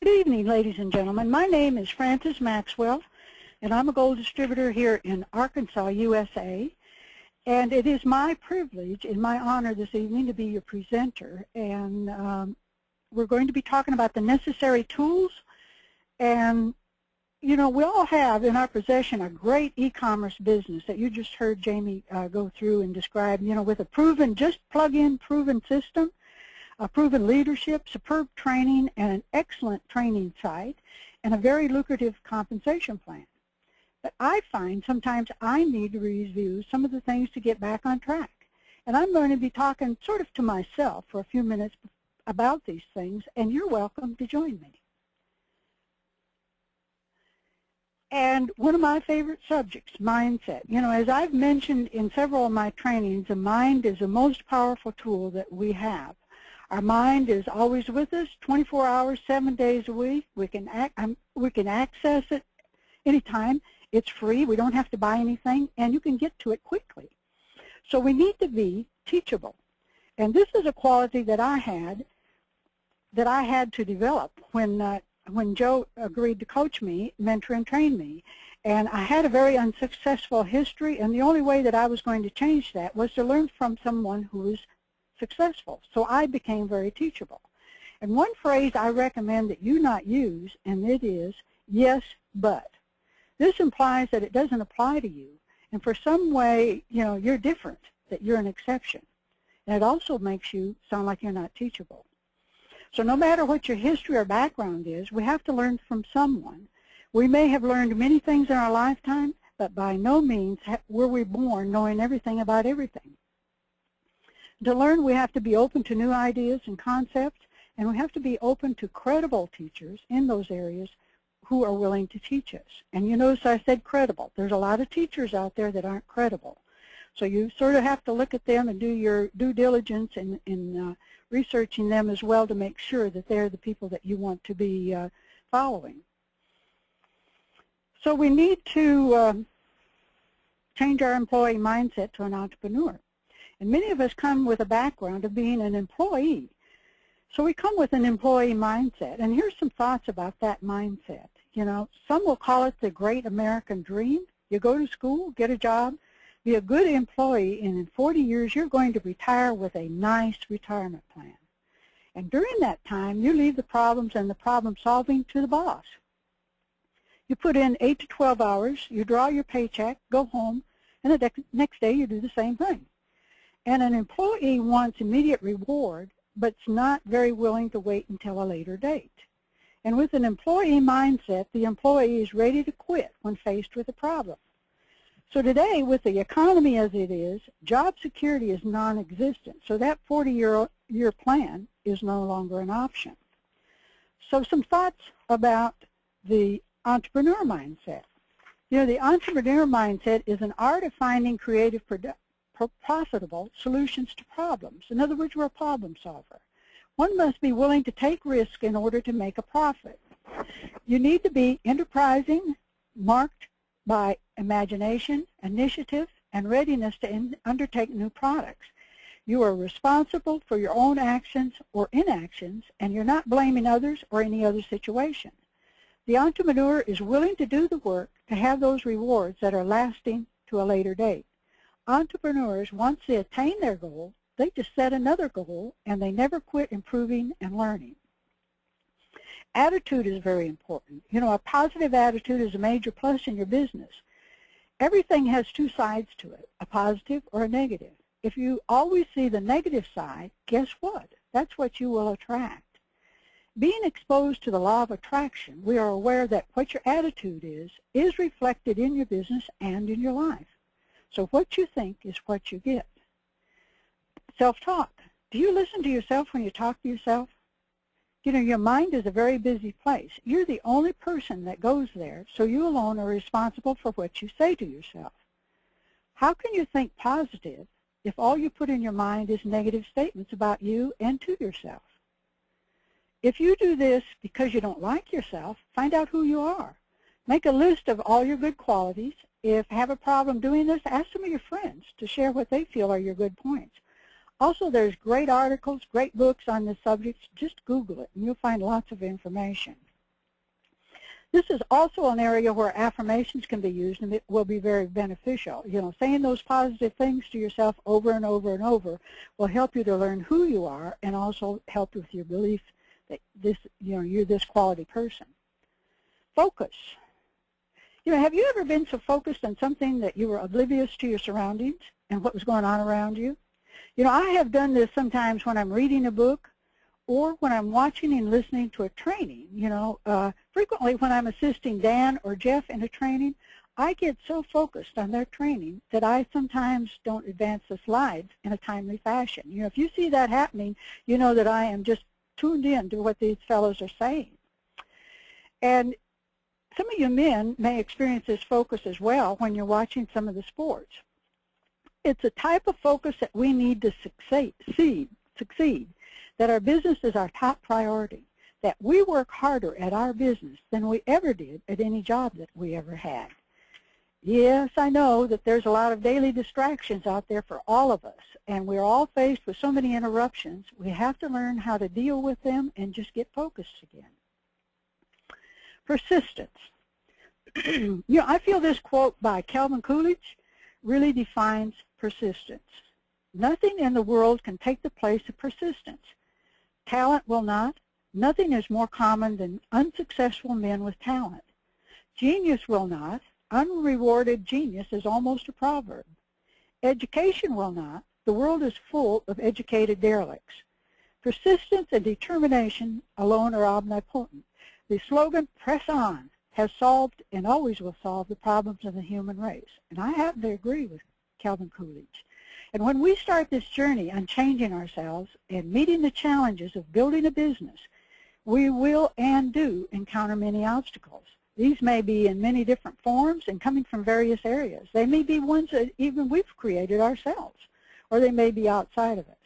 Good evening, ladies and gentlemen. My name is Frances Maxwell, and I'm a gold distributor here in Arkansas, USA. And it is my privilege and my honor this evening to be your presenter. And we're going to be talking about the necessary tools. And, you know, we all have in our possession a great e-commerce business that you just heard Jamie go through and describe, you know, with a proven, just plug-in proven system, a proven leadership, superb training, and an excellent training site, and a very lucrative compensation plan. But I find sometimes I need to review some of the things to get back on track. And I'm going to be talking sort of to myself for a few minutes about these things, and you're welcome to join me. And one of my favorite subjects, mindset. You know, as I've mentioned in several of my trainings, the mind is the most powerful tool that we have. Our mind is always with us, 24 hours, 7 days a week. We can access it anytime. It's free. We don't have to buy anything, and you can get to it quickly. So we need to be teachable. And this is a quality that I had to develop when Joe agreed to coach me, mentor, and train me. And I had a very unsuccessful history, and the only way that I was going to change that was to learn from someone who was successful. So I became very teachable. And one phrase I recommend that you not use, and it is, yes, but. This implies that it doesn't apply to you, and for some way, you know, you're different, that you're an exception. And it also makes you sound like you're not teachable. So no matter what your history or background is, we have to learn from someone. We may have learned many things in our lifetime, but by no means were we born knowing everything about everything. To learn, we have to be open to new ideas and concepts, and we have to be open to credible teachers in those areas who are willing to teach us. And you notice I said credible. There's a lot of teachers out there that aren't credible. So you sort of have to look at them and do your due diligence in researching them as well to make sure that they're the people that you want to be following. So we need to change our employee mindset to an entrepreneur. And many of us come with a background of being an employee. So we come with an employee mindset. And here's some thoughts about that mindset. You know, some will call it the great American dream. You go to school, get a job, be a good employee, and in 40 years you're going to retire with a nice retirement plan. And during that time, you leave the problems and the problem solving to the boss. You put in 8 to 12 hours, you draw your paycheck, go home, and the next day you do the same thing. And an employee wants immediate reward, but is not very willing to wait until a later date. And with an employee mindset, the employee is ready to quit when faced with a problem. So today, with the economy as it is, job security is non-existent. So that 40-year plan is no longer an option. So some thoughts about the entrepreneur mindset. You know, the entrepreneur mindset is an art of finding creative, profitable solutions to problems. In other words, we're a problem solver. One must be willing to take risk in order to make a profit. You need to be enterprising, marked by imagination, initiative, and readiness to undertake new products. You are responsible for your own actions or inactions, and you're not blaming others or any other situation. The entrepreneur is willing to do the work to have those rewards that are lasting to a later date. Entrepreneurs, once they attain their goal, they just set another goal, and they never quit improving and learning. Attitude is very important. You know, a positive attitude is a major plus in your business. Everything has two sides to it, a positive or a negative. If you always see the negative side, guess what? That's what you will attract. Being exposed to the law of attraction, we are aware that what your attitude is reflected in your business and in your life. So what you think is what you get. Self-talk. Do you listen to yourself when you talk to yourself? You know, your mind is a very busy place. You're the only person that goes there, so you alone are responsible for what you say to yourself. How can you think positive if all you put in your mind is negative statements about you and to yourself? If you do this because you don't like yourself, find out who you are. Make a list of all your good qualities. If you have a problem doing this, ask some of your friends to share what they feel are your good points. Also, there's great articles, great books on this subject. Just Google it, and you'll find lots of information. This is also an area where affirmations can be used, and it will be very beneficial. You know, saying those positive things to yourself over and over and over will help you to learn who you are and also help with your belief that you're this quality person. Focus. You know, have you ever been so focused on something that you were oblivious to your surroundings and what was going on around you? You know, I have done this sometimes when I'm reading a book or when I'm watching and listening to a training. You know, frequently when I'm assisting Dan or Jeff in a training, I get so focused on their training that I sometimes don't advance the slides in a timely fashion. You know, if you see that happening, you know that I am just tuned in to what these fellows are saying. And some of you men may experience this focus as well when you're watching some of the sports. It's a type of focus that we need to succeed, that our business is our top priority, that we work harder at our business than we ever did at any job that we ever had. Yes, I know that there's a lot of daily distractions out there for all of us, and we're all faced with so many interruptions. We have to learn how to deal with them and just get focused again. Persistence. You know, I feel this quote by Calvin Coolidge really defines persistence. Nothing in the world can take the place of persistence. Talent will not. Nothing is more common than unsuccessful men with talent. Genius will not. Unrewarded genius is almost a proverb. Education will not. The world is full of educated derelicts. Persistence and determination alone are omnipotent. The slogan, "Press on," has solved and always will solve the problems of the human race. And I happen to agree with Calvin Coolidge. And when we start this journey on changing ourselves and meeting the challenges of building a business, we will and do encounter many obstacles. These may be in many different forms and coming from various areas. They may be ones that even we've created ourselves, or they may be outside of us.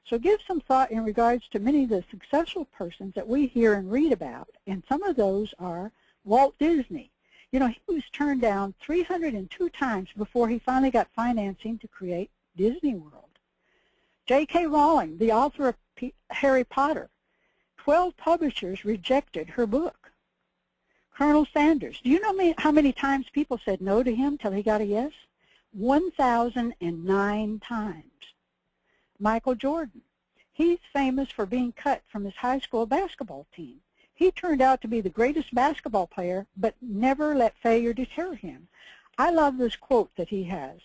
So give some thought in regards to many of the successful persons that we hear and read about, and some of those are Walt Disney. You know, he was turned down 302 times before he finally got financing to create Disney World. J.K. Rowling, the author of Harry Potter, 12 publishers rejected her book. Colonel Sanders, do you know how many times people said no to him till he got a yes? 1,009 times. Michael Jordan, he's famous for being cut from his high school basketball team. He turned out to be the greatest basketball player, but never let failure deter him. I love this quote that he has.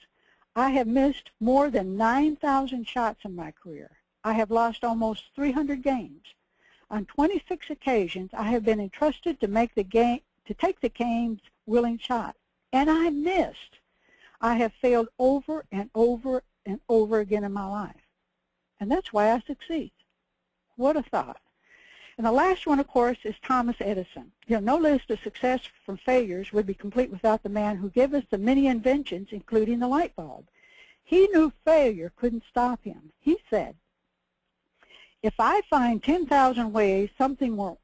I have missed more than 9,000 shots in my career. I have lost almost 300 games. On 26 occasions, I have been entrusted to take the game's winning shot, and I missed. I have failed over and over and over again in my life. And that's why I succeed. What a thought. And the last one, of course, is Thomas Edison. You know, no list of success from failures would be complete without the man who gave us the many inventions, including the light bulb. He knew failure couldn't stop him. He said, if I find 10,000 ways something won't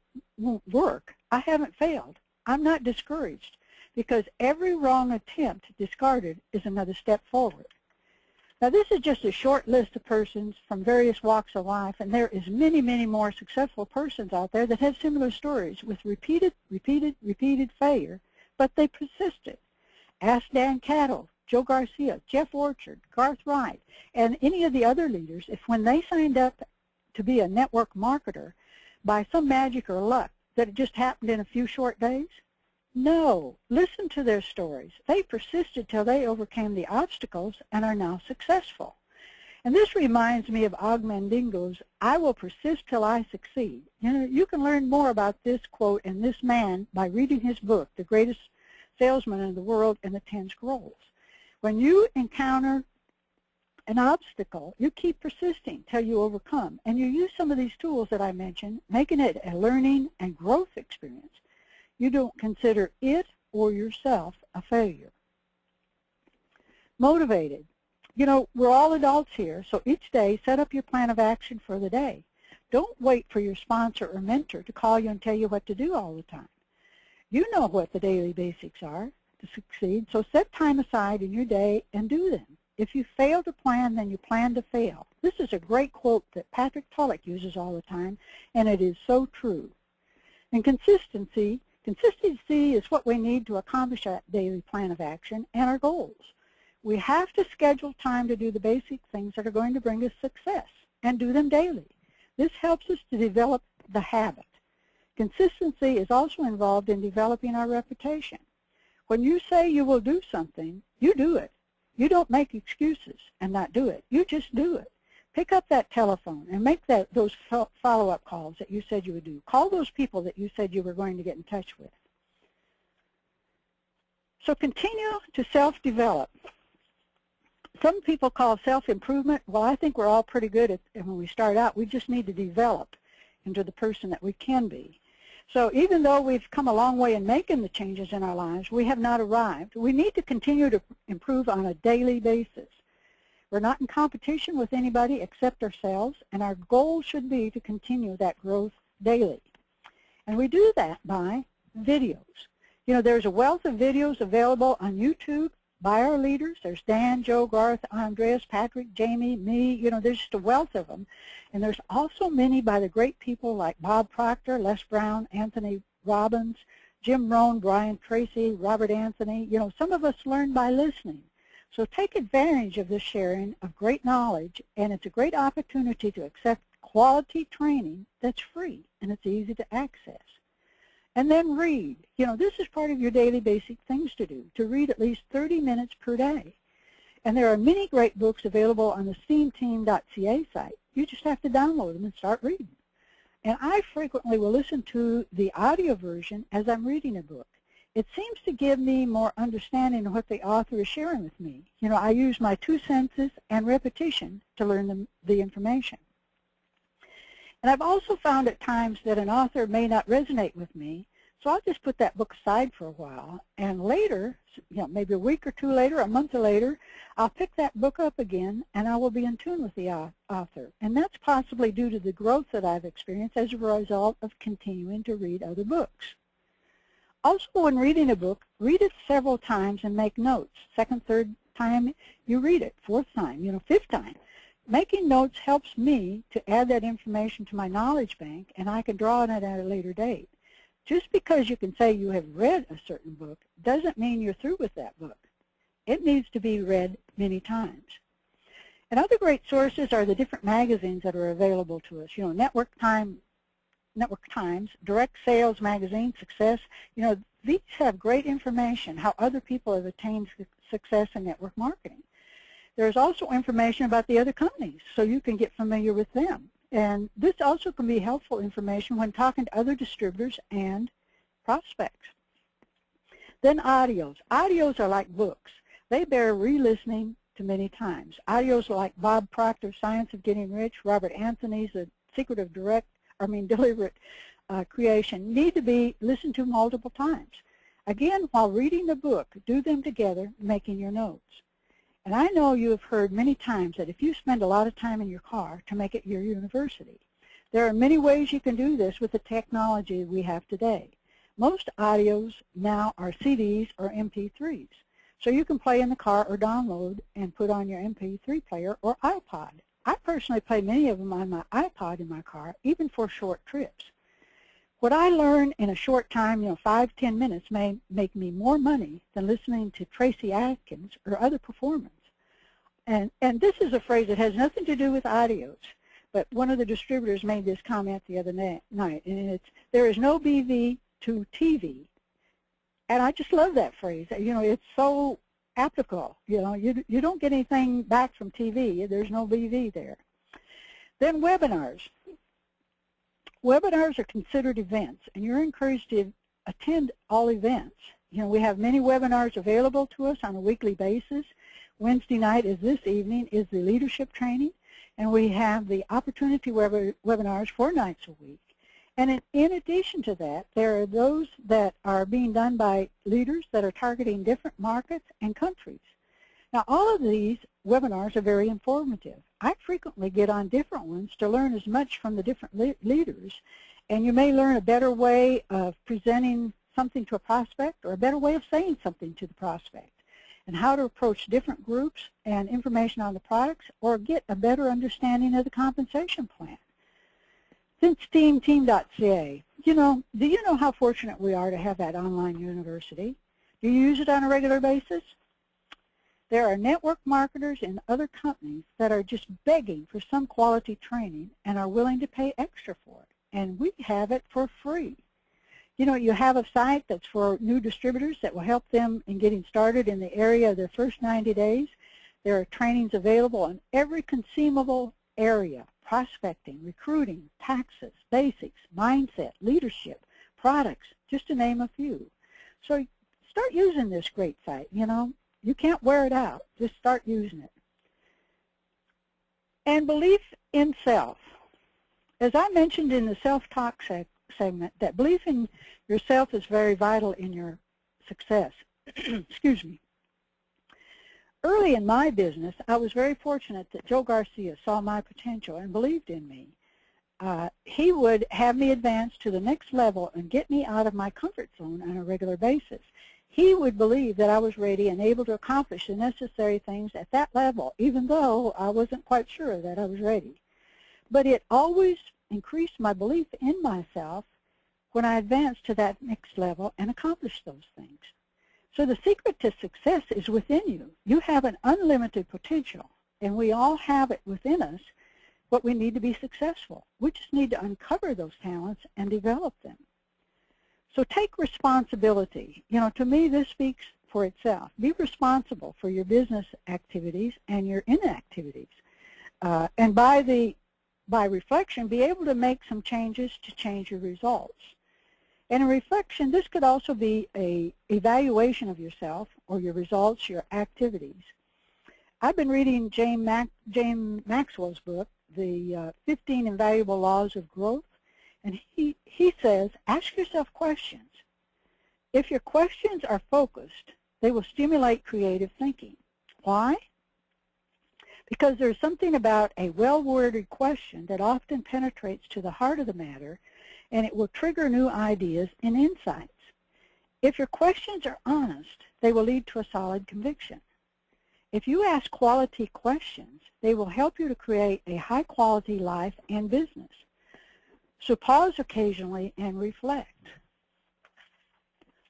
work, I haven't failed. I'm not discouraged, because every wrong attempt discarded is another step forward. Now, this is just a short list of persons from various walks of life, and there is many, many more successful persons out there that have similar stories with repeated failure, but they persisted. Ask Dan Cattle, Joe Garcia, Jeff Orchard, Garth Wright, and any of the other leaders if when they signed up to be a network marketer, by some magic or luck, that it just happened in a few short days? No. Listen to their stories. They persisted till they overcame the obstacles and are now successful. And this reminds me of Og Mandingo's, I will persist till I succeed. You know, you can learn more about this quote and this man by reading his book, The Greatest Salesman in the World and the 10 Scrolls. When you encounter an obstacle, you keep persisting till you overcome. And you use some of these tools that I mentioned, making it a learning and growth experience. You don't consider it or yourself a failure. Motivated. You know, we're all adults here, so each day set up your plan of action for the day. Don't wait for your sponsor or mentor to call you and tell you what to do all the time. You know what the daily basics are to succeed, so set time aside in your day and do them. If you fail to plan, then you plan to fail. This is a great quote that Patrick Tulloch uses all the time, and it is so true. And consistency, Consistency is what we need to accomplish our daily plan of action and our goals. We have to schedule time to do the basic things that are going to bring us success and do them daily. This helps us to develop the habit. Consistency is also involved in developing our reputation. When you say you will do something, you do it. You don't make excuses and not do it. You just do it. Pick up that telephone and make those follow-up calls that you said you would do. Call those people that you said you were going to get in touch with. So continue to self-develop. Some people call self-improvement. Well, I think we're all pretty good at it when we start out. We just need to develop into the person that we can be. So even though we've come a long way in making the changes in our lives, we have not arrived. We need to continue to improve on a daily basis. We're not in competition with anybody except ourselves, and our goal should be to continue that growth daily. And we do that by videos. You know, there's a wealth of videos available on YouTube by our leaders. There's Dan, Joe, Garth, Andreas, Patrick, Jamie, me. You know, there's just a wealth of them. And there's also many by the great people like Bob Proctor, Les Brown, Anthony Robbins, Jim Rohn, Brian Tracy, Robert Anthony. You know, some of us learn by listening. So take advantage of this sharing of great knowledge, and it's a great opportunity to accept quality training that's free and it's easy to access. And then read. You know, this is part of your daily basic things to do, to read at least 30 minutes per day. And there are many great books available on the steamteam.ca site. You just have to download them and start reading. And I frequently will listen to the audio version as I'm reading a book. It seems to give me more understanding of what the author is sharing with me. You know, I use my 2 senses and repetition to learn the information. And I've also found at times that an author may not resonate with me, so I'll just put that book aside for a while, and later, you know, maybe a week or 2 later, a month or later, I'll pick that book up again, and I will be in tune with the author. And that's possibly due to the growth that I've experienced as a result of continuing to read other books. Also, when reading a book, read it several times and make notes. Second, third time you read it, 4th time, you know, 5th time. Making notes helps me to add that information to my knowledge bank, and I can draw on it at a later date. Just because you can say you have read a certain book doesn't mean you're through with that book. It needs to be read many times. And other great sources are the different magazines that are available to us. You know, Network Times, Direct Sales Magazine, Success. You know, these have great information, how other people have attained success in network marketing. There's also information about the other companies, so you can get familiar with them. And this also can be helpful information when talking to other distributors and prospects. Then audios. Audios are like books. They bear re-listening to many times. Audios like Bob Proctor's Science of Getting Rich, Robert Anthony's The Secret of Deliberate Creation need to be listened to multiple times. Again, while reading the book, do them together, making your notes. And I know you have heard many times that if you spend a lot of time in your car to make it your university, there are many ways you can do this with the technology we have today. Most audios now are CDs or MP3s, so you can play in the car or download and put on your MP3 player or iPod. I personally play many of them on my iPod in my car, even for short trips. What I learn in a short time, you know, 5-10 minutes, may make me more money than listening to Tracy Atkins or other performers. And this is a phrase that has nothing to do with audios, but one of the distributors made this comment the other night, and it's, there is no BV to TV. And I just love that phrase. You know, it's so applicable. You know, you don't get anything back from TV. There's no BV there. Then webinars. Webinars are considered events, and you're encouraged to attend all events. You know, we have many webinars available to us on a weekly basis. Wednesday night, as this evening, is the leadership training, and we have the opportunity webinars 4 nights a week. And in addition to that, there are those that are being done by leaders that are targeting different markets and countries. Now, all of these webinars are very informative. I frequently get on different ones to learn as much from the different leaders, and you may learn a better way of presenting something to a prospect or a better way of saying something to the prospect, and how to approach different groups and information on the products, or get a better understanding of the compensation plan. Since team.ca, do you know how fortunate we are to have that online university? Do you use it on a regular basis? There are network marketers in other companies that are just begging for some quality training and are willing to pay extra for it. And we have it for free. You have a site that's for new distributors that will help them in getting started in the area of their first 90 days. There are trainings available in every conceivable area: prospecting, recruiting, taxes, basics, mindset, leadership, products, just to name a few. So start using this great site. You can't wear it out. Just start using it. And belief in self. As I mentioned in the self-talk segment, that belief in yourself is very vital in your success. Excuse me. Early in my business, I was very fortunate that Joe Garcia saw my potential and believed in me. He would have me advance to the next level and get me out of my comfort zone on a regular basis. He would believe that I was ready and able to accomplish the necessary things at that level, even though I wasn't quite sure that I was ready. But it always increased my belief in myself when I advanced to that next level and accomplished those things. So the secret to success is within you. You have an unlimited potential, and we all have it within us, but we need to be successful. We just need to uncover those talents and develop them. So take responsibility. To me, this speaks for itself. Be responsible for your business activities and your inactivities. And by reflection, be able to make some changes to change your results. And in reflection, this could also be an evaluation of yourself or your results, your activities. I've been reading James Maxwell's book, The 15 Invaluable Laws of Growth, and he says, ask yourself questions. If your questions are focused, they will stimulate creative thinking. Why? Because there's something about a well-worded question that often penetrates to the heart of the matter, and it will trigger new ideas and insights. If your questions are honest, they will lead to a solid conviction. If you ask quality questions, they will help you to create a high-quality life and business. So pause occasionally and reflect.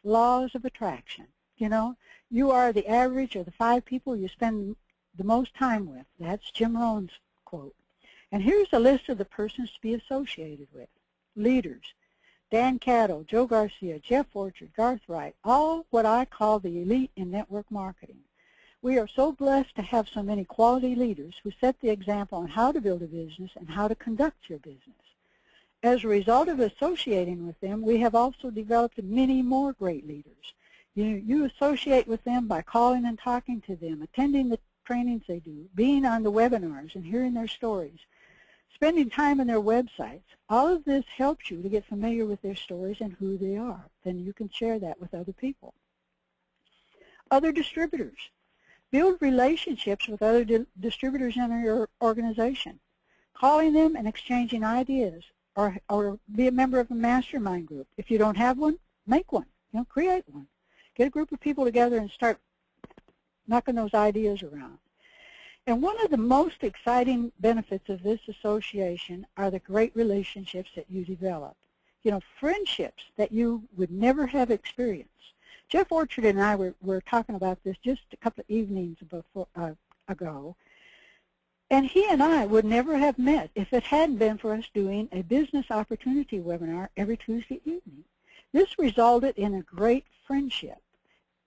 Laws of attraction. You are the average of the 5 people you spend the most time with. That's Jim Rohn's quote. And here's a list of the persons to be associated with. Leaders: Dan Caddo, Joe Garcia, Jeff Orchard, Garth Wright, all what I call the elite in network marketing. We are so blessed to have so many quality leaders who set the example on how to build a business and how to conduct your business. As a result of associating with them, we have also developed many more great leaders. You associate with them by calling and talking to them, attending the trainings they do, being on the webinars and hearing their stories, spending time on their websites. All of this helps you to get familiar with their stories and who they are. Then you can share that with other people. Other distributors. Build relationships with other distributors in your organization. Calling them and exchanging ideas, or be a member of a mastermind group. If you don't have one, make one. Create one. Get a group of people together and start knocking those ideas around. And one of the most exciting benefits of this association are the great relationships that you develop. Friendships that you would never have experienced. Jeff Orchard and I were talking about this just a couple of evenings ago. And he and I would never have met if it hadn't been for us doing a business opportunity webinar every Tuesday evening. This resulted in a great friendship.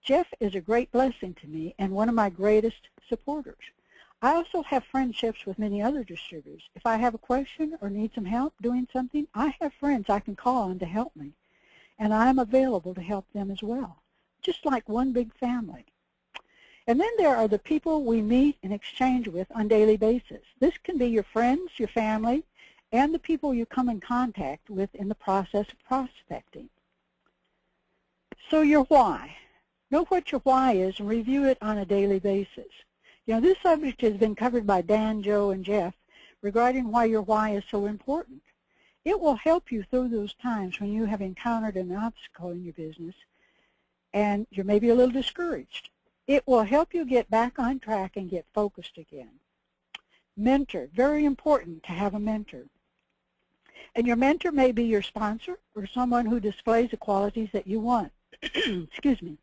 Jeff is a great blessing to me and one of my greatest supporters. I also have friendships with many other distributors. If I have a question or need some help doing something, I have friends I can call on to help me. And I'm available to help them as well, just like one big family. And then there are the people we meet and exchange with on a daily basis. This can be your friends, your family, and the people you come in contact with in the process of prospecting. So your why. Know what your why is and review it on a daily basis. This subject has been covered by Dan, Joe, and Jeff regarding why your why is so important. It will help you through those times when you have encountered an obstacle in your business and you're maybe a little discouraged. It will help you get back on track and get focused again. Mentor. Very important to have a mentor. And your mentor may be your sponsor or someone who displays the qualities that you want. Excuse me.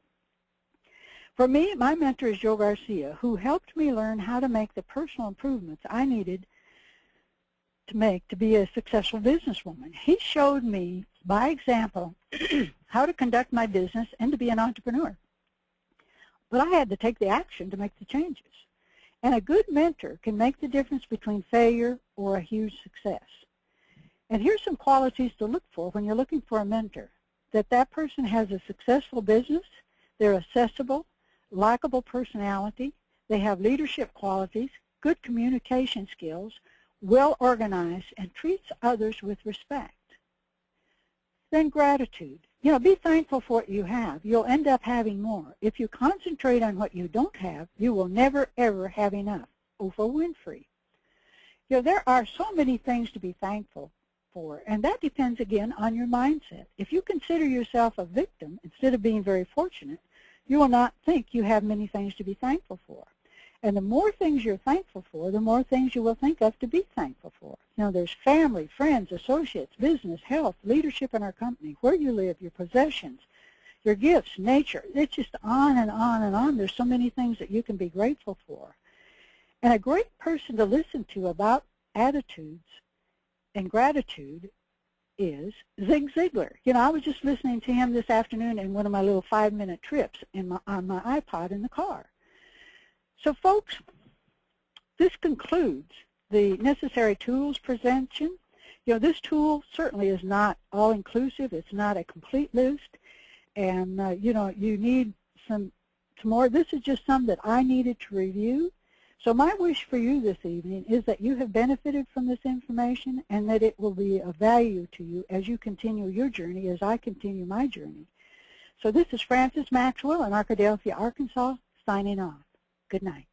For me, my mentor is Joe Garcia, who helped me learn how to make the personal improvements I needed to make to be a successful businesswoman. He showed me, by example, how to conduct my business and to be an entrepreneur. But I had to take the action to make the changes. And a good mentor can make the difference between failure or a huge success. And here's some qualities to look for when you're looking for a mentor. That person has a successful business, they're accessible, likable personality, they have leadership qualities, good communication skills, well organized, and treats others with respect. Then gratitude. Be thankful for what you have. You'll end up having more. If you concentrate on what you don't have, you will never, ever have enough. Oprah Winfrey. There are so many things to be thankful for, and that depends, again, on your mindset. If you consider yourself a victim instead of being very fortunate, you will not think you have many things to be thankful for. And the more things you're thankful for, the more things you will think of to be thankful for. There's family, friends, associates, business, health, leadership in our company, where you live, your possessions, your gifts, nature. It's just on and on and on. There's so many things that you can be grateful for. And a great person to listen to about attitudes and gratitude is Zig Ziglar. I was just listening to him this afternoon in one of my little 5-minute trips on my iPod in the car. So folks, this concludes the Necessary Tools presentation. This tool certainly is not all-inclusive. It's not a complete list. And, you need some more. This is just some that I needed to review. So my wish for you this evening is that you have benefited from this information and that it will be of value to you as you continue your journey, as I continue my journey. So this is Frances Maxwell in Arkadelphia, Arkansas, signing off. Good night.